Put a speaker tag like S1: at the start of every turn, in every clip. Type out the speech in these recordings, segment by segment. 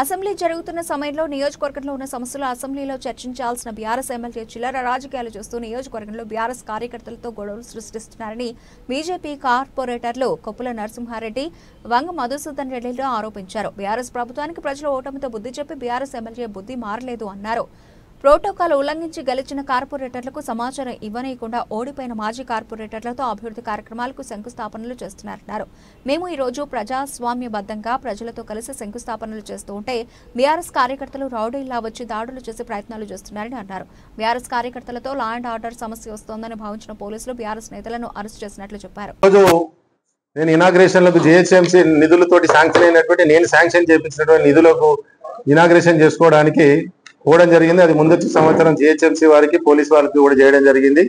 S1: Assembly జరుగుతున్న సమయంలో నియోజకవర్గంలో ఉన్న సమస్యలు అసెంబ్లీలో చర్చించాల్సిన బీఆర్ఎస్ ఎమ్మెల్యే చిల్లర రాజకీయాలు చేస్తూ నియోజకవర్గంలో బీఆర్ఎస్ కార్యకర్తలతో గొడవలు సృష్టిస్తున్నారని బీజేపీ కార్పొరేటర్లు కొప్పుల నరసింహారెడ్డి, వంగ మధుసూదన్ రెడ్డిలు ఆరోపించారు. బీఆర్ఎస్ ప్రభుత్వానికి ప్రజలు ఓటమితో బుద్ధి చెప్పి బీఆర్ఎస్ ఎమ్మెల్యే బుద్ధి మారలేదు అన్నారు. ప్రోటోకాల్ ఉల్లంఘించి గెలిచిన కార్పొరేటర్లకు సమాచారం ఇవ్వనీయకుండా ఓడిపోయిన మాజీ కార్పొరేటర్లతో అభివృద్ధి కార్యక్రమాలకు శంకుస్థాపనలు చేస్తున్నారన్నారు. మేము ఈ రోజు ప్రజాస్వామ్యబద్ధంగా ప్రజలతో కలిసి శంకుస్థాపనలు చేస్తూ ఉంటే బీఆర్ఎస్ కార్యకర్తలు రౌడీల్లా వచ్చి దాడులు చేసే ప్రయత్నాలు చేస్తున్నారని అన్నారు. బీఆర్ఎస్ కార్యకర్తలతో లా అండ్ ఆర్డర్ సమస్య వస్తోందని భావించిన పోలీసులు బీఆర్ఎస్ నేతలను అరెస్ట్ చేసినట్లు చెప్పారు.
S2: నేను ఇనాగ్రేషన్లకు జీహెచ్ఎంసీ నిధులతోటి శాంక్షన్ అయినటువంటి నేను శాంక్షన్ చేయించినటువంటి నిధులకు ఇనాగ్రేషన్ చేసుకోవడానికి పోవడం జరిగింది. అది ముందొచ్చి సంవత్సరం జీహెచ్ఎంసీ వారికి పోలీస్ వారికి కూడా చేయడం జరిగింది.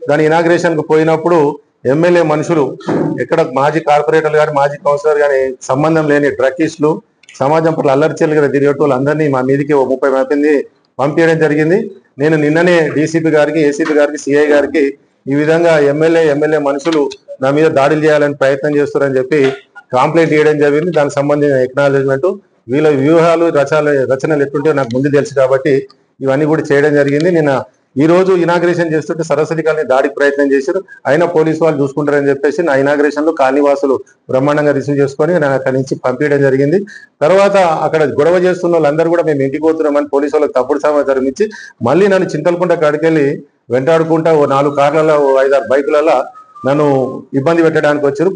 S2: దాని ఇనాగ్రేషన్ కు పోయినప్పుడు ఎమ్మెల్యే మనుషులు ఎక్కడ మాజీ కార్పొరేటర్లు కానీ మాజీ కౌన్సిలర్ కానీ సంబంధం లేని డ్రగ్గిస్టులు సమాజం పట్ల అల్లరిచెల్లిగా తిరిగేటోళ్ళు అందరినీ మా మీదకి 30 మంది పంపించడం జరిగింది. నేను నిన్ననే డీసీపీ గారికి, ఏసీపీ గారికి, సిఐ గారికి ఈ విధంగా ఎమ్మెల్యే మనుషులు నా మీద దాడులు చేయాలని ప్రయత్నం చేస్తారని చెప్పి కంప్లైంట్ చేయడం జరిగింది. దానికి సంబంధించిన ఎక్నాలజ్మెంట్ వీళ్ళ వ్యూహాలు రచనలు ఎట్టుంటే నాకు ముందు తెలుసు కాబట్టి ఇవన్నీ కూడా చేయడం జరిగింది. నేను ఈ రోజు ఇనాగ్రేషన్ చేస్తుంటే సరస్వతి కాలనీ దాడికి ప్రయత్నం చేశారు. అయినా పోలీసు వాళ్ళు చూసుకుంటారని చెప్పేసి నా ఇనాగ్రేషన్ లో కాలనీవాసులు బ్రహ్మాండంగా రిసీవ్ చేసుకొని నేను అక్కడి నుంచి పంపించడం జరిగింది. తర్వాత అక్కడ గొడవ చేస్తున్న వాళ్ళందరూ కూడా మేము ఇంటికి పోతున్నామని పోలీసు వాళ్ళకి తప్పుడు సమాచారం ఇచ్చి మళ్ళీ నన్ను చింతలకుంట కాడికెళ్ళి వెంటాడుకుంటా 4 కార్లలో 5-6 బైకులలో నన్ను ఇబ్బంది పెట్టడానికి వచ్చారు.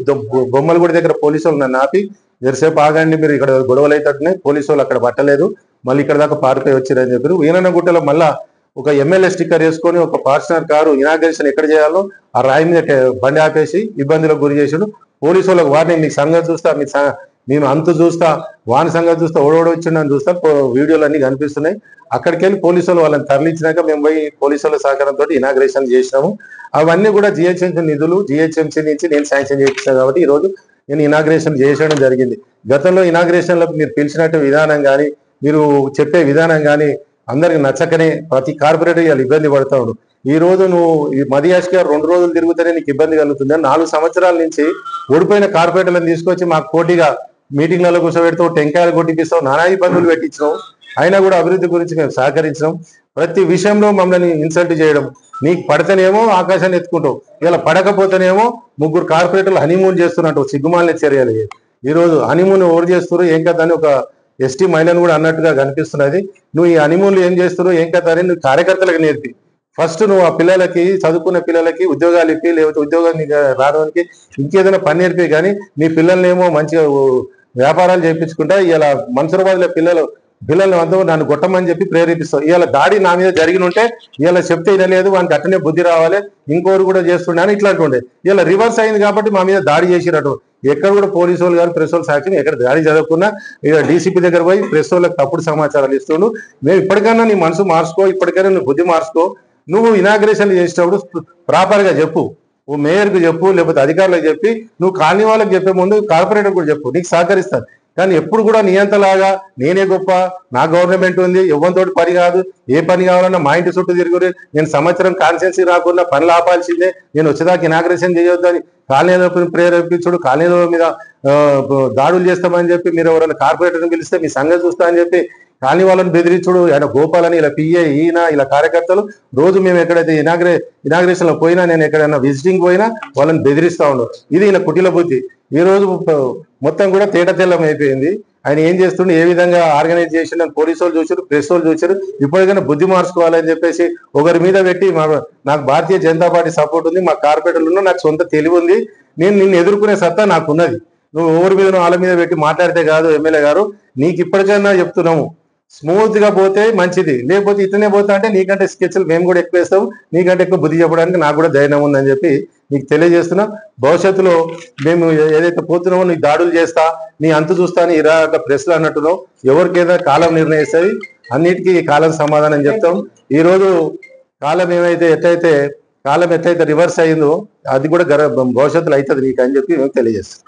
S2: బొమ్మలగూడి దగ్గర పోలీసు వాళ్ళు నన్ను ఆపి జరసేపు ఆగండి, మీరు ఇక్కడ గొడవలు అవుతుంటే పోలీసు వాళ్ళు అక్కడ పట్టలేదు, మళ్ళీ ఇక్కడ దాకా పారిపోయి వచ్చారని చెప్పారు. ఈనన్నగుట్టలో మళ్ళా ఒక ఎమ్మెల్యే స్టిక్కర్ వేసుకొని ఒక ఫార్చునర్ కారు ఇనాగ్రేషన్ ఎక్కడ చేయాలో ఆ రాయి మీద బండి ఆపేసి ఇబ్బందులకు గురి చేసాడు. పోలీసు వాళ్ళకి వారిని మీ సంగతి చూస్తా, నేను అంతు చూస్తా, వాని సంగతి చూస్తా, ఓడోడొచ్చిండని చూస్తా, వీడియోలు అన్ని కనిపిస్తున్నాయి. అక్కడికి వెళ్ళి పోలీసు వాళ్ళు వాళ్ళని తరలించినాక మేము పోయి పోలీసు వాళ్ళ సహకారంతో ఇనాగ్రేషన్ చేసినాము. అవన్నీ కూడా జిహెచ్ఎంసీ నిధులు జీహెచ్ఎంసీ నుంచి నేను శాంక్షన్ చేయించాను కాబట్టి ఈ రోజు నేను ఇనాగ్రేషన్ చేసేయడం జరిగింది. గతంలో ఇనాగ్రేషన్లకు మీరు పిలిచినట్టు విధానం కానీ మీరు చెప్పే విధానం కానీ అందరికి నచ్చకనే ప్రతి కార్పొరేటర్ ఇవాళ ఇబ్బంది పడతాడు. ఈ రోజు నువ్వు ఈ మదియాష్ గారు 2 రోజులు తిరుగుతూనే నీకు ఇబ్బంది కలుగుతుంది. 4 సంవత్సరాల నుంచి ఓడిపోయిన కార్పొరేటర్లను తీసుకొచ్చి మాకు పోటీగా మీటింగ్లలో కూర్చోబెడుతూ టెంకాయలు కొట్టిపిస్తావు, నానా ఇబ్బందులు పెట్టించినావు. అయినా కూడా అభివృద్ధి గురించి మేము సహకరించినాం. ప్రతి విషయంలో మమ్మల్ని ఇన్సల్ట్ చేయడం, నీకు పడితేనేమో ఆకాశాన్ని ఎత్తుకుంటావు, ఇలా పడకపోతేనేమో 3 కార్పొరేటర్లు హనీమూన్ చేస్తున్నట్టు సిగ్గుమాలిన చర్యలు. ఈ రోజు హనీమూన్ ఎవరు చేస్తున్నారు ఏం కదా అని ఒక ఎస్టీ మహిళను కూడా అన్నట్టుగా కనిపిస్తున్నది. నువ్వు ఈ హనీమూన్లు ఏం చేస్తున్నావు ఏం కదా అని నువ్వు కార్యకర్తలకు నేర్పి ఫస్ట్ నువ్వు ఆ పిల్లలకి చదువుకున్న పిల్లలకి ఉద్యోగాలు ఇప్పి, లేకపోతే ఉద్యోగాన్ని రావడానికి ఇంకేదైనా పని నేర్పి. కానీ నీ పిల్లల్నేమో మంచిగా వ్యాపారాలు చేయించుకుంటా ఇలా మన్సూరాబాద్లో పిల్లల్ని అందరూ నన్ను కొట్టమని చెప్పి ప్రేరేపిస్తావు. ఇవాళ దాడి నా మీద జరిగిన ఉంటే ఇలా చెప్తే వినలేదు, వానికి అట్టనే బుద్ధి రావాలి, ఇంకోరు కూడా చేస్తుండే ఇట్లాంటి ఉండే. ఇలా రివర్స్ అయింది కాబట్టి మా మీద దాడి చేసినట్టు. ఎక్కడ కూడా పోలీసు వాళ్ళు కానీ ప్రెస్ వాళ్ళు సాక్షి ఎక్కడ దాడి జరగకుండా ఇక డీసీపీ దగ్గర పోయి ప్రెస్ వాళ్ళకి తప్పుడు సమాచారాలు ఇస్తుండు. మేము ఇప్పటికైనా నీ మనసు మార్చుకో, ఇప్పటికైనా నువ్వు బుద్ధి మార్చుకో. నువ్వు ఇనాగ్రేషన్ చేసేటప్పుడు ప్రాపర్గా చెప్పు, ఓ మేయర్కు చెప్పు, లేకపోతే అధికారులకు చెప్పి నువ్వు కాలనీ వాళ్ళకి చెప్పే ముందు కార్పొరేటర్ కూడా చెప్పు, నీకు సహకరిస్తాను. కానీ ఎప్పుడు కూడా నీ అంతలాగా నేనే గొప్ప, నా గవర్నమెంట్ ఉంది, ఎవరితోటి పని కాదు, ఏ పని కావాలన్నా మా ఇంటి చుట్టూ తిరుగురు, నేను సంవత్సరం కాన్స్టిట్యున్సీ రాకుండా పనులు ఆపాల్సిందే, నేను వచ్చేదాకా ఇనాగ్రేషన్ చేయొద్దని కాలనీలో ప్రేరేపించుడు, కాలనీల మీద దాడులు చేస్తామని చెప్పి మీరు ఎవరైనా కార్పొరేటర్ని పిలిస్తే మీ సంగతి చూస్తా అని చెప్పి కాలనీ వాళ్ళని బెదిరించుడు. ఆయన గోపాలని ఇలా పిఏ ఈయన ఇలా కార్యకర్తలు రోజు మేము ఎక్కడైతే ఇనాగ్రేషన్ లో పోయినా, నేను ఎక్కడైనా విజిటింగ్ పోయినా వాళ్ళని బెదిరిస్తా ఉండవు. ఇది ఈయన కుటిల బుద్ధి. ఈ రోజు మొత్తం కూడా తేటతెల్లం అయిపోయింది. ఆయన ఏం చేస్తుండే, ఏ విధంగా ఆర్గనైజ్ చేసిండు పోలీసు వాళ్ళు చూసారు, ప్రెస్ వాళ్ళు చూసారు. ఇప్పటికైనా బుద్ధి మార్చుకోవాలని చెప్పేసి ఒకరి మీద పెట్టి నాకు భారతీయ జనతా పార్టీ సపోర్ట్ ఉంది, మా కార్పొరేటర్లు నాకు సొంత తెలివి ఉంది, నేను నిన్ను ఎదుర్కొనే సత్తా నాకున్నది. నువ్వు ఎవరి మీద వాళ్ళ మీద పెట్టి మాట్లాడితే కాదు. ఎమ్మెల్యే గారు నీకు ఇప్పటికైనా చెప్తున్నాము, స్మూత్ గా పోతే మంచిది, లేకపోతే ఇతనే పోతా అంటే నీకంటే స్కెచ్లు మేము కూడా ఎక్కువ వేస్తాం, నీకంటే ఎక్కువ బుద్ధి చెప్పడానికి నాకు కూడా ధైర్యం ఉందని చెప్పి నీకు తెలియజేస్తున్నా. భవిష్యత్తులో మేము ఏదైతే పోతున్నామో నీకు దాడులు చేస్తా, నీ అంతు చూస్తా అని ప్రెస్లు అన్నట్టున్నావు. ఎవరికైనా కాలం నిర్ణయిస్తుంది, అన్నిటికీ కాలం సమాధానం చెప్తాం. ఈ రోజు కాలం ఎట్లయితే రివర్స్ అయిందో అది కూడా భవిష్యత్తులో అవుతుంది నీకు అని చెప్పి మేము తెలియజేస్తాం.